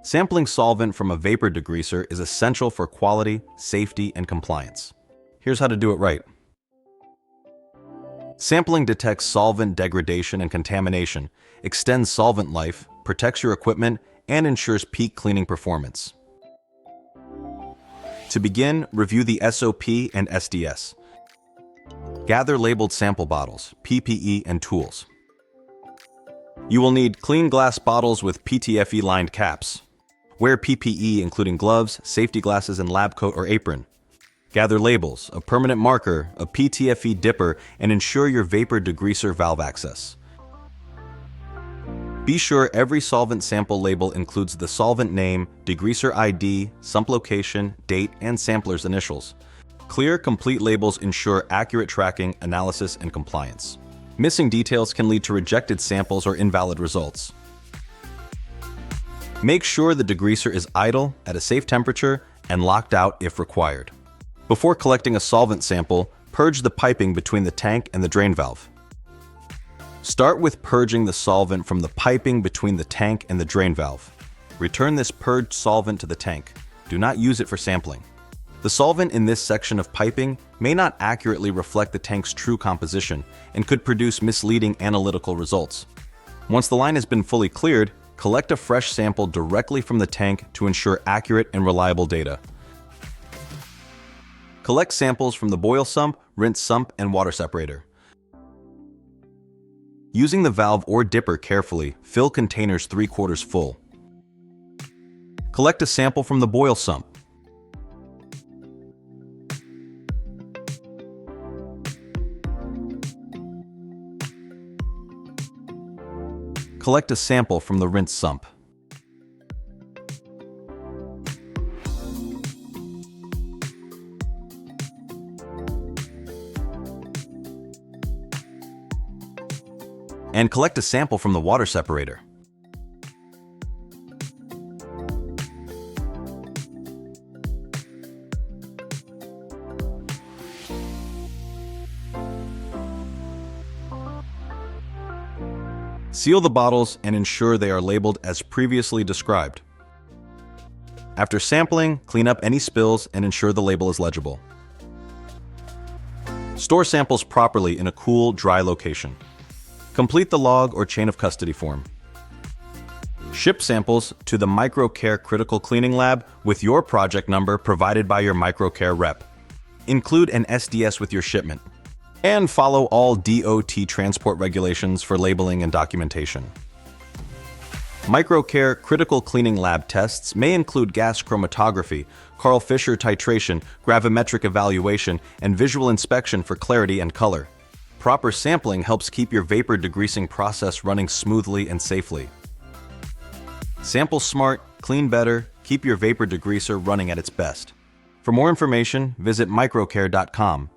Sampling solvent from a vapor degreaser is essential for quality, safety, and compliance. Here's how to do it right. Sampling detects solvent degradation and contamination, extends solvent life, protects your equipment, and ensures peak cleaning performance. To begin, review the SOP and SDS. Gather labeled sample bottles, PPE, and tools. You will need clean glass bottles with PTFE-lined caps. Wear PPE including gloves, safety glasses, and lab coat or apron. Gather labels, a permanent marker, a PTFE Dipper, and ensure your vapor degreaser valve access. Be sure every solvent sample label includes the solvent name, degreaser ID, sump location, date, and sampler's initials. Clear, complete labels ensure accurate tracking, analysis, and compliance. Missing details can lead to rejected samples or invalid results. Make sure the degreaser is idle, at a safe temperature, and locked out if required. Before collecting a solvent sample, purge the piping between the tank and the drain valve. Start with purging the solvent from the piping between the tank and the drain valve. Return this purged solvent to the tank. Do not use it for sampling. The solvent in this section of piping may not accurately reflect the tank's true composition and could produce misleading analytical results. Once the line has been fully cleared, collect a fresh sample directly from the tank to ensure accurate and reliable data. Collect samples from the boil sump, rinse sump, and water separator. Using the valve or dipper carefully, fill containers 3/4 full. Collect a sample from the boil sump. Collect a sample from the rinse sump. And collect a sample from the water separator. Seal the bottles and ensure they are labeled as previously described. After sampling, clean up any spills and ensure the label is legible. Store samples properly in a cool, dry location. Complete the log or chain of custody form. Ship samples to the MicroCare Critical Cleaning Lab with your project number provided by your MicroCare rep. Include an SDS with your shipment. And follow all DOT transport regulations for labeling and documentation. MicroCare Critical Cleaning Lab tests may include gas chromatography, Carl Fisher titration, gravimetric evaluation, and visual inspection for clarity and color. Proper sampling helps keep your vapor degreasing process running smoothly and safely. Sample smart, clean better, keep your vapor degreaser running at its best. For more information, visit microcare.com.